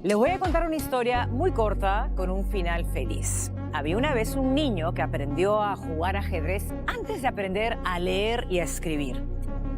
Les voy a contar una historia muy corta con un final feliz. Había una vez un niño que aprendió a jugar ajedrez antes de aprender a leer y a escribir.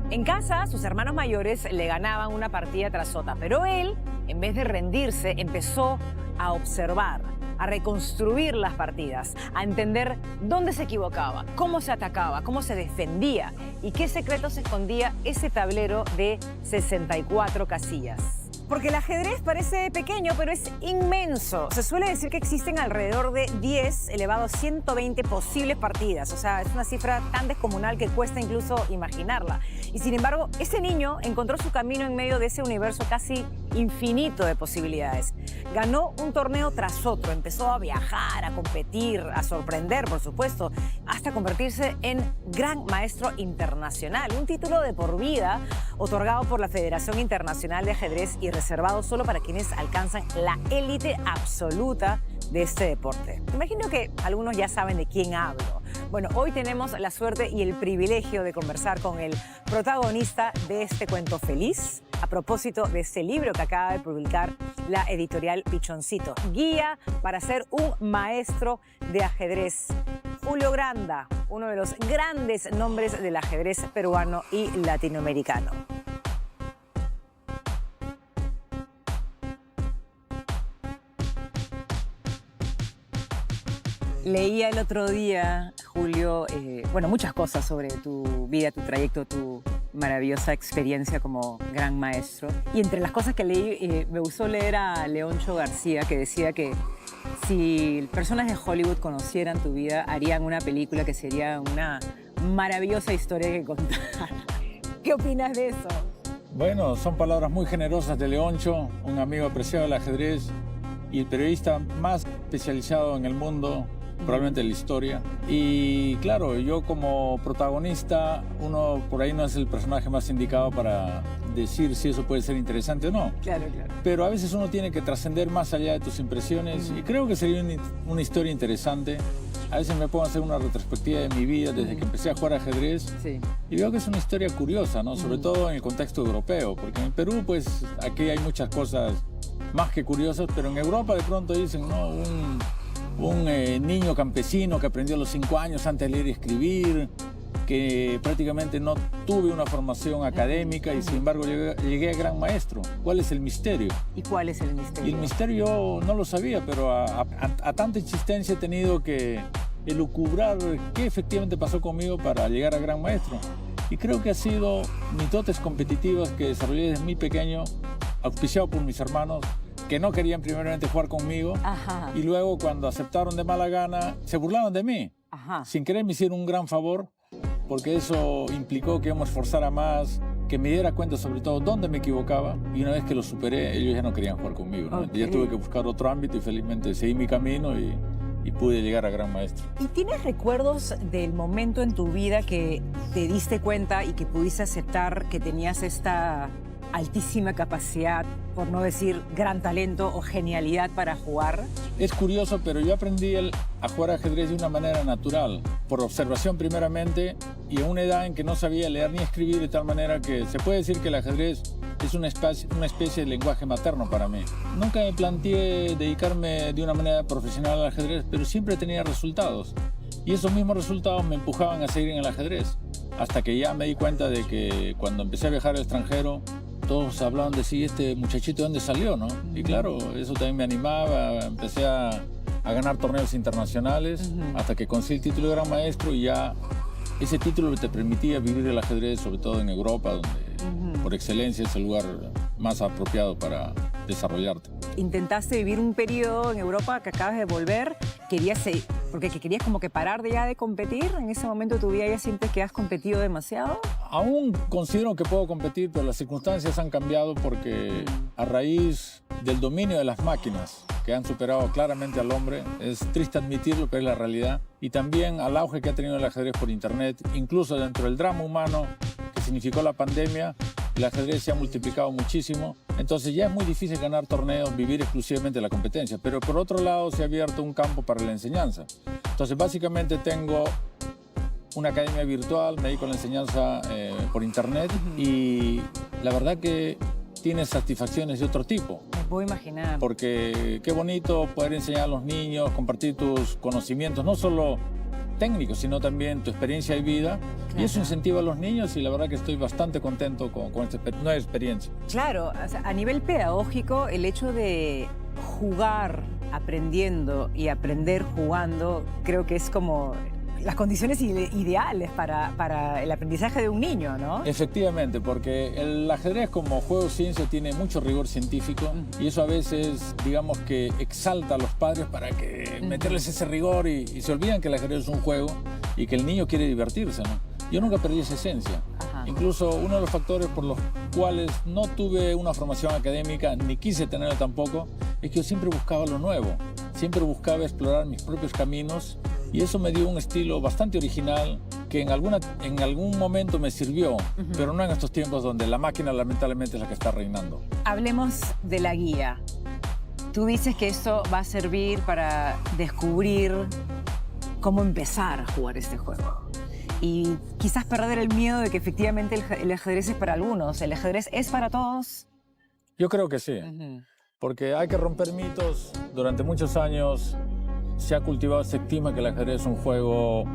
En casa, sus hermanos mayores le ganaban una partida tras otra, pero él, en vez de rendirse, empezó a observar, a reconstruir las partidas, a entender dónde se equivocaba, cómo se atacaba, cómo se defendía y qué secretos escondía ese tablero de 64 casillas. Porque el ajedrez parece pequeño, pero es inmenso. Se suele decir que existen alrededor de 10 elevado a 120 posibles partidas. O sea, es una cifra tan descomunal que cuesta incluso imaginarla. Y sin embargo, ese niño encontró su camino en medio de ese universo casi infinito de posibilidades. Ganó un torneo tras otro, empezó a viajar, a competir, a sorprender, por supuesto, hasta convertirse en Gran Maestro Internacional, un título de por vida otorgado por la Federación Internacional de Ajedrez y reservado solo para quienes alcanzan la élite absoluta de este deporte. Imagino que algunos ya saben de quién hablo. Bueno, hoy tenemos la suerte y el privilegio de conversar con el protagonista de este cuento feliz, a propósito de este libro que acaba de publicar la editorial Pichoncito, Guía para ser un maestro de ajedrez. Julio Granda, uno de los grandes nombres del ajedrez peruano y latinoamericano. Leía el otro día, Julio, muchas cosas sobre tu vida, tu trayecto, tu maravillosa experiencia como gran maestro. Y entre las cosas que leí, me gustó leer a Leoncho García, que decía que si personas de Hollywood conocieran tu vida, harían una película que sería una maravillosa historia que contar. ¿Qué opinas de eso? Bueno, son palabras muy generosas de Leoncho, un amigo apreciado del ajedrez y el periodista más especializado en el mundo, probablemente en la historia. Y claro, yo como protagonista, uno por ahí no es el personaje más indicado para decir si eso puede ser interesante o no. Claro. Pero a veces uno tiene que trascender más allá de tus impresiones y creo que sería una historia interesante. A veces me pongo a hacer una retrospectiva de mi vida desde que empecé a jugar ajedrez y veo que es una historia curiosa, ¿no? Sobre todo en el contexto europeo, porque en Perú, pues, aquí hay muchas cosas más que curiosas, pero en Europa de pronto dicen, ¿no? Un niño campesino que aprendió a los 5 años antes de leer y escribir, que prácticamente no tuve una formación académica y sin embargo llegué a gran maestro. ¿Cuál es el misterio? ¿Y cuál es el misterio? Y el misterio yo no lo sabía, pero a tanta insistencia he tenido que elucubrar qué efectivamente pasó conmigo para llegar a gran maestro. Y creo que ha sido mis dotes competitivas que desarrollé desde muy pequeño, auspiciado por mis hermanos, que no querían primeramente jugar conmigo. Ajá. Y luego cuando aceptaron de mala gana, se burlaron de mí. Ajá. Sin querer me hicieron un gran favor, porque eso implicó que yo me esforzara más, que me diera cuenta sobre todo dónde me equivocaba. Y una vez que lo superé, ellos ya no querían jugar conmigo, ¿no? Okay. Ya tuve que buscar otro ámbito y felizmente seguí mi camino y pude llegar a gran maestro. ¿Y tienes recuerdos del momento en tu vida que te diste cuenta y que pudiste aceptar que tenías esta altísima capacidad, por no decir gran talento o genialidad para jugar? Es curioso, pero yo aprendí a jugar ajedrez de una manera natural, por observación primeramente, y en una edad en que no sabía leer ni escribir, de tal manera que se puede decir que el ajedrez es una especie de lenguaje materno para mí. Nunca me planteé dedicarme de una manera profesional al ajedrez, pero siempre tenía resultados. Y esos mismos resultados me empujaban a seguir en el ajedrez, hasta que ya me di cuenta de que cuando empecé a viajar al extranjero, todos hablaban de sí, este muchachito, ¿de dónde salió, no? Y claro, eso también me animaba, empecé a ganar torneos internacionales, hasta que conseguí el título de gran maestro y ya ese título te permitía vivir el ajedrez, sobre todo en Europa, donde por excelencia es el lugar más apropiado para desarrollarte. ¿Intentaste vivir un periodo en Europa que acabas de volver? ¿Querías como que parar ya de competir? ¿En ese momento de tu vida ya sientes que has competido demasiado? Aún considero que puedo competir, pero las circunstancias han cambiado porque a raíz del dominio de las máquinas que han superado claramente al hombre, es triste admitirlo, pero es la realidad, y también al auge que ha tenido el ajedrez por internet, incluso dentro del drama humano que significó la pandemia, el ajedrez se ha multiplicado muchísimo, entonces ya es muy difícil ganar torneos, vivir exclusivamente de la competencia, pero por otro lado se ha abierto un campo para la enseñanza. Entonces básicamente tengo una academia virtual, me dedico a la enseñanza por internet y la verdad que tiene satisfacciones de otro tipo. Puedo imaginar. Porque qué bonito poder enseñar a los niños, compartir tus conocimientos, no solo técnicos, sino también tu experiencia de vida. Claro. Y eso incentiva a los niños y la verdad que estoy bastante contento con esta nueva experiencia. Claro, o sea, a nivel pedagógico, el hecho de jugar aprendiendo y aprender jugando, creo que es como las condiciones ideales para el aprendizaje de un niño, ¿no? Efectivamente, porque el ajedrez como juego de ciencia tiene mucho rigor científico y eso a veces, digamos que exalta a los padres para que meterles ese rigor y se olvidan que el ajedrez es un juego y que el niño quiere divertirse, ¿no? Yo nunca perdí esa esencia. Ajá. Incluso uno de los factores por los cuales no tuve una formación académica, ni quise tenerla tampoco, es que yo siempre buscaba lo nuevo, siempre buscaba explorar mis propios caminos y eso me dio un estilo bastante original que en algún momento me sirvió, pero no en estos tiempos donde la máquina lamentablemente es la que está reinando. Hablemos de la guía. Tú dices que esto va a servir para descubrir cómo empezar a jugar este juego. Y quizás perder el miedo de que efectivamente el ajedrez es para algunos. ¿El ajedrez es para todos? Yo creo que sí, porque hay que romper mitos. Durante muchos años se ha cultivado esta estigma que el ajedrez es un juego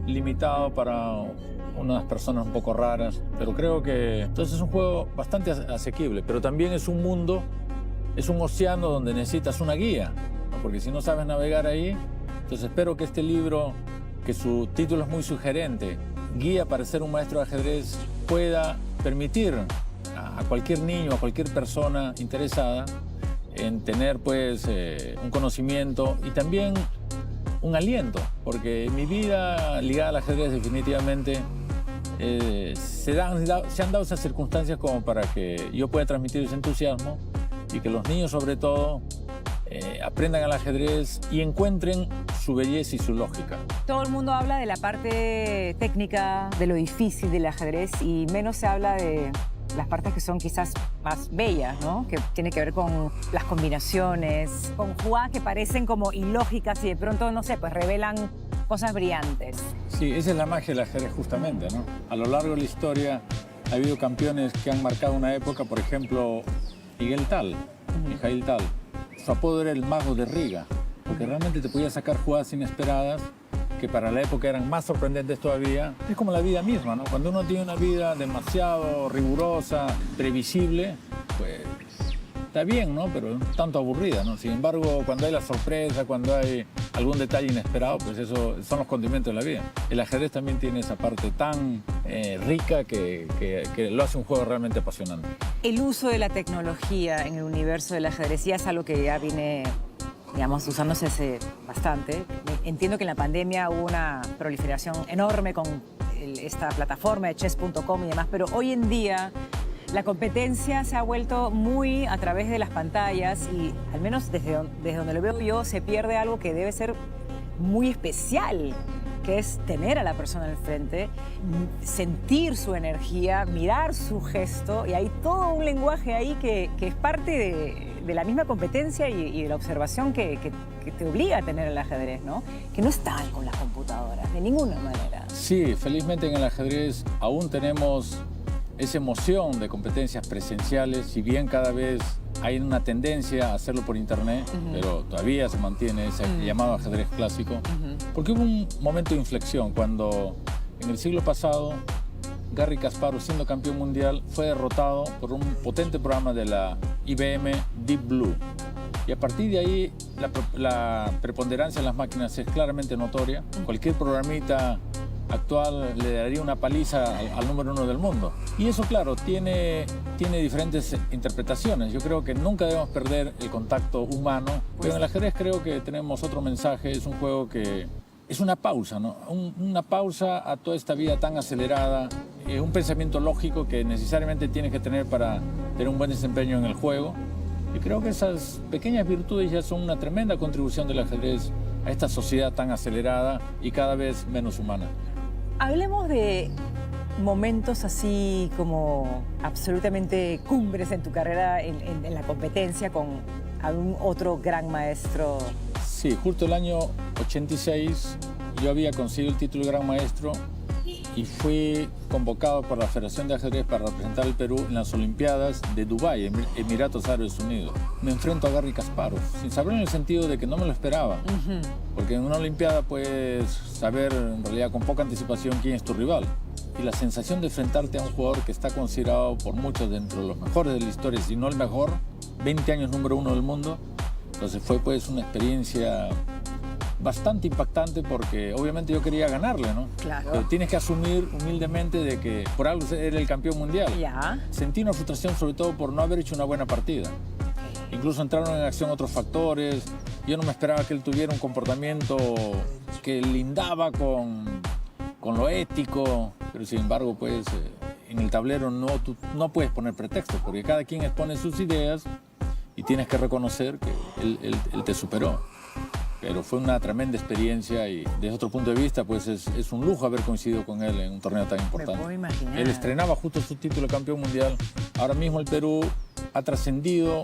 limitado para unas personas un poco raras, pero creo que entonces es un juego bastante asequible, pero también es un mundo, es un océano donde necesitas una guía, ¿no? Porque si no sabes navegar ahí, entonces espero que este libro, que su título es muy sugerente, Guía para ser un maestro de ajedrez, pueda permitir a cualquier niño, a cualquier persona interesada en tener pues un conocimiento y también un aliento, porque mi vida ligada al ajedrez definitivamente se han dado esas circunstancias como para que yo pueda transmitir ese entusiasmo y que los niños sobre todo aprendan al ajedrez y encuentren su belleza y su lógica. Todo el mundo habla de la parte técnica, de lo difícil del ajedrez y menos se habla de las partes que son quizás más bellas, ¿no? Que tiene que ver con las combinaciones, con jugadas que parecen como ilógicas y de pronto, no sé, pues revelan cosas brillantes. Sí, esa es la magia del ajedrez justamente, ¿no? A lo largo de la historia ha habido campeones que han marcado una época, por ejemplo, Miguel Tal, Mijail Tal. Su apodo era el mago de Riga, porque realmente te podía sacar jugadas inesperadas que para la época eran más sorprendentes todavía. Es como la vida misma, ¿no? Cuando uno tiene una vida demasiado rigurosa, previsible, pues está bien, ¿no? Pero un tanto aburrida, ¿no? Sin embargo, cuando hay la sorpresa, cuando hay algún detalle inesperado, pues eso son los condimentos de la vida. El ajedrez también tiene esa parte tan rica que lo hace un juego realmente apasionante. El uso de la tecnología en el universo del ajedrez ya es algo que ya viene, digamos, usándose hace bastante. Entiendo que en la pandemia hubo una proliferación enorme con esta plataforma de chess.com y demás, pero hoy en día la competencia se ha vuelto muy a través de las pantallas y al menos desde donde lo veo yo se pierde algo que debe ser muy especial, que es tener a la persona al frente, sentir su energía, mirar su gesto y hay todo un lenguaje ahí que es parte de la misma competencia y de la observación que te obliga a tener el ajedrez, ¿no? Que no está con las computadoras, de ninguna manera. Sí, felizmente en el ajedrez aún tenemos esa emoción de competencias presenciales, si bien cada vez hay una tendencia a hacerlo por internet, pero todavía se mantiene ese llamado ajedrez clásico, porque hubo un momento de inflexión cuando en el siglo pasado Garry Kasparov, siendo campeón mundial, fue derrotado por un potente programa de la IBM Deep Blue. Y a partir de ahí la preponderancia en las máquinas es claramente notoria. Cualquier programita actual le daría una paliza al número 1 del mundo. Y eso, claro, tiene diferentes interpretaciones. Yo creo que nunca debemos perder el contacto humano, pero en el ajedrez creo que tenemos otro mensaje. Es un juego que es una pausa, ¿no? Una pausa a toda esta vida tan acelerada, un pensamiento lógico que necesariamente tienes que tener para tener un buen desempeño en el juego. Y creo que esas pequeñas virtudes ya son una tremenda contribución del ajedrez a esta sociedad tan acelerada y cada vez menos humana. Hablemos de momentos así como absolutamente cumbres en tu carrera en la competencia con algún otro gran maestro. Sí, justo el año 86 yo había conseguido el título de gran maestro y fui convocado por la Federación de Ajedrez para representar al Perú en las Olimpiadas de Dubái, Emiratos Árabes Unidos. Me enfrento a Garry Kasparov, sin saber en el sentido de que no me lo esperaba. Porque en una Olimpiada puedes saber en realidad con poca anticipación quién es tu rival. Y la sensación de enfrentarte a un jugador que está considerado por muchos dentro de los mejores de la historia, si no el mejor, 20 años número 1 del mundo. Entonces fue pues una experiencia bastante impactante porque obviamente yo quería ganarle, ¿no? Claro. Pero tienes que asumir humildemente de que por algo era el campeón mundial. Ya. Sentí una frustración sobre todo por no haber hecho una buena partida. Incluso entraron en acción otros factores. Yo no me esperaba que él tuviera un comportamiento que lindaba con lo ético, pero sin embargo, pues en el tablero tú no puedes poner pretextos, porque cada quien expone sus ideas y tienes que reconocer que él te superó. Pero fue una tremenda experiencia y desde otro punto de vista, pues es un lujo haber coincidido con él en un torneo tan importante. Me puedo imaginar. Él estrenaba justo su título de campeón mundial. Ahora mismo el Perú ha trascendido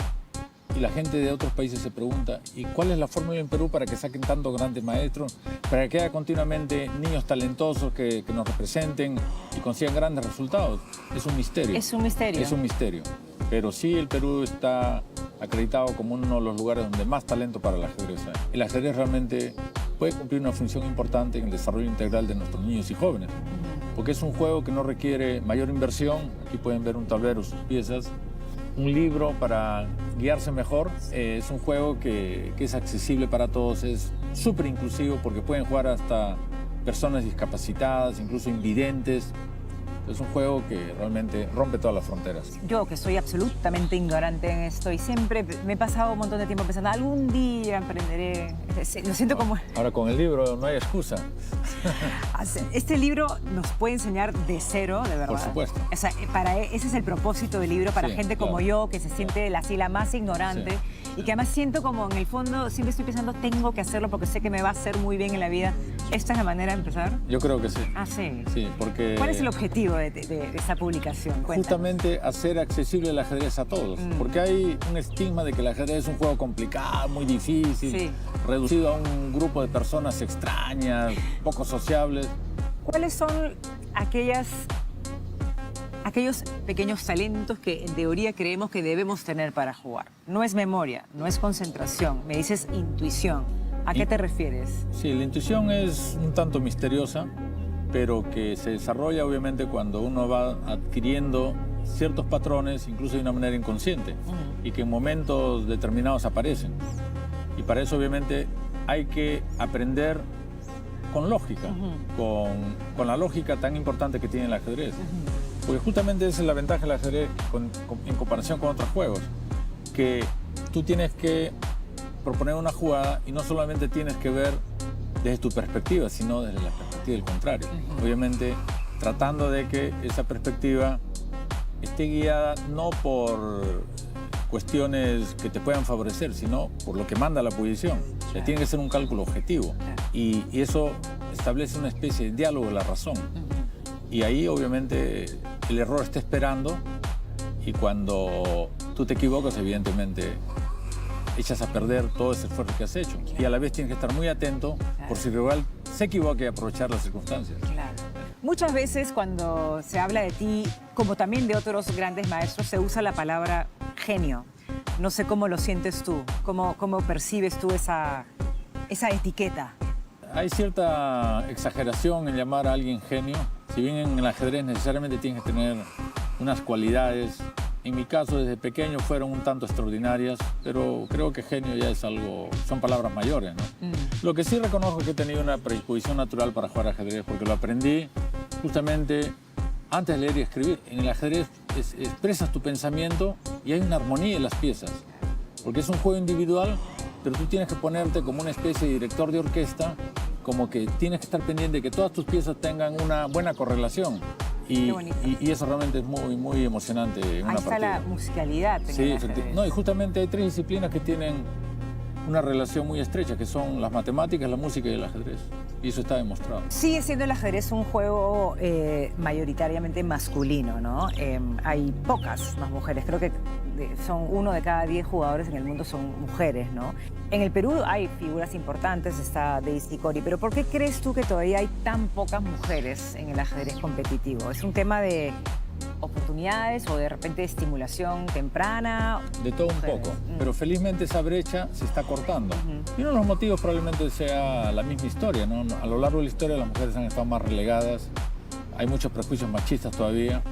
y la gente de otros países se pregunta ¿y cuál es la fórmula en Perú para que saquen tantos grandes maestros? Para que haya continuamente niños talentosos que nos representen y consigan grandes resultados. Es un misterio. Es un misterio. Es un misterio. Pero sí, el Perú está acreditado como uno de los lugares donde más talento para el ajedrez hay. El ajedrez realmente puede cumplir una función importante en el desarrollo integral de nuestros niños y jóvenes. Porque es un juego que no requiere mayor inversión. Aquí pueden ver un tablero, sus piezas. Un libro para guiarse mejor. Es un juego que es accesible para todos, es súper inclusivo porque pueden jugar hasta personas discapacitadas, incluso invidentes. Es un juego que realmente rompe todas las fronteras. Yo, que soy absolutamente ignorante en esto y siempre me he pasado un montón de tiempo pensando, algún día aprenderé. Lo siento como... Ahora con el libro no hay excusa. Este libro nos puede enseñar de cero, de verdad. Por supuesto. O sea, ese es el propósito del libro para Sí, gente claro, como yo, que se siente así la más ignorante. Sí. Y que además siento como en el fondo siempre estoy pensando, tengo que hacerlo porque sé que me va a hacer muy bien en la vida. ¿Esta es la manera de empezar? Yo creo que sí. Ah, sí. Sí, porque... ¿Cuál es el objetivo de esta publicación? Cuéntanos. Justamente hacer accesible el ajedrez a todos. Porque hay un estigma de que el ajedrez es un juego complicado, muy difícil, Sí. reducido a un grupo de personas extrañas, poco sociables. ¿Cuáles son aquellos pequeños talentos que en teoría creemos que debemos tener para jugar? No es memoria, no es concentración, me dices intuición. ¿A qué te refieres? Sí, la intuición es un tanto misteriosa, pero que se desarrolla obviamente cuando uno va adquiriendo ciertos patrones, incluso de una manera inconsciente, y que en momentos determinados aparecen. Y para eso obviamente hay que aprender con lógica, con la lógica tan importante que tiene el ajedrez. Porque justamente esa es la ventaja del ajedrez en comparación con otros juegos, que tú tienes que proponer una jugada y no solamente tienes que ver desde tu perspectiva, sino desde la perspectiva del contrario. Obviamente tratando de que esa perspectiva esté guiada no por cuestiones que te puedan favorecer, sino por lo que manda la posición. O sea, tiene que ser un cálculo objetivo. Y eso establece una especie de diálogo de la razón. Y ahí obviamente el error está esperando y cuando tú te equivocas, evidentemente echas a perder todo ese esfuerzo que has hecho. Y a la vez tienes que estar muy atento por si el rival se equivoca y aprovechar las circunstancias. Claro. Muchas veces cuando se habla de ti, como también de otros grandes maestros, se usa la palabra genio. No sé cómo lo sientes tú, cómo percibes tú esa etiqueta. Hay cierta exageración en llamar a alguien genio. Si bien en el ajedrez necesariamente tienes que tener unas cualidades, en mi caso desde pequeño fueron un tanto extraordinarias, pero creo que genio ya es algo, son palabras mayores, ¿no? Lo que sí reconozco es que he tenido una predisposición natural para jugar ajedrez, porque lo aprendí justamente antes de leer y escribir. En el ajedrez expresas tu pensamiento y hay una armonía en las piezas, porque es un juego individual, pero tú tienes que ponerte como una especie de director de orquesta, como que tienes que estar pendiente de que todas tus piezas tengan una buena correlación. Y eso realmente es muy, muy emocionante en una partida. Ahí está la musicalidad. Sí, no, y justamente hay tres disciplinas que tienen una relación muy estrecha, que son las matemáticas, la música y el ajedrez. Y eso está demostrado. Sigue siendo el ajedrez un juego mayoritariamente masculino, ¿no? Hay pocas más mujeres. Creo que son 1 de cada 10 jugadores en el mundo son mujeres, ¿no? En el Perú hay figuras importantes, está Daisy Cori, pero ¿por qué crees tú que todavía hay tan pocas mujeres en el ajedrez competitivo? ¿Es un tema de oportunidades o de repente estimulación temprana? De todo un poco, pero felizmente esa brecha se está cortando. Y uno de los motivos probablemente sea la misma historia, ¿no? A lo largo de la historia las mujeres han estado más relegadas, hay muchos prejuicios machistas todavía.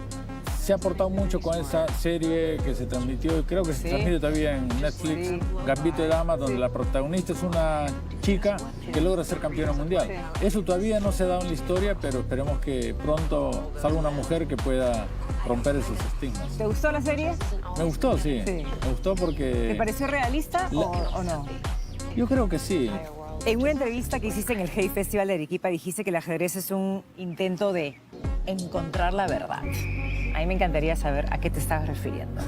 Se ha aportado mucho con esa serie que se transmitió, y creo que se transmite todavía en Netflix, Gambito de Dama, donde la protagonista es una chica que logra ser campeona mundial. Eso todavía no se ha dado en la historia, pero esperemos que pronto salga una mujer que pueda romper esos estigmas. ¿Te gustó la serie? Me gustó, sí. Me gustó porque... ¿Te pareció realista o no? Yo creo que sí. En una entrevista que hiciste en el Hey Festival de Arequipa dijiste que el ajedrez es un intento de encontrar la verdad. A mí me encantaría saber a qué te estabas refiriendo.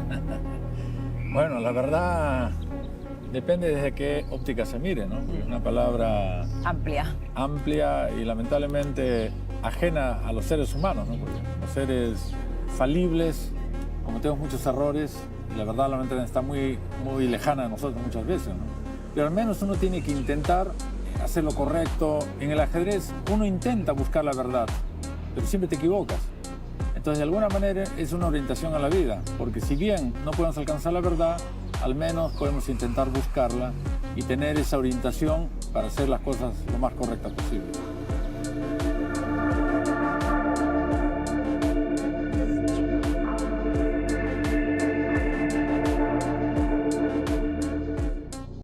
Bueno, la verdad depende desde qué óptica se mire, ¿no? Es una palabra amplia y lamentablemente ajena a los seres humanos, ¿no? Porque los seres falibles cometemos muchos errores y la verdad lamentablemente está muy lejana de nosotros muchas veces, ¿no? Pero al menos uno tiene que intentar hacer lo correcto. En el ajedrez uno intenta buscar la verdad, pero siempre te equivocas. Entonces, de alguna manera, es una orientación a la vida, porque si bien no podemos alcanzar la verdad, al menos podemos intentar buscarla y tener esa orientación para hacer las cosas lo más correctas posible.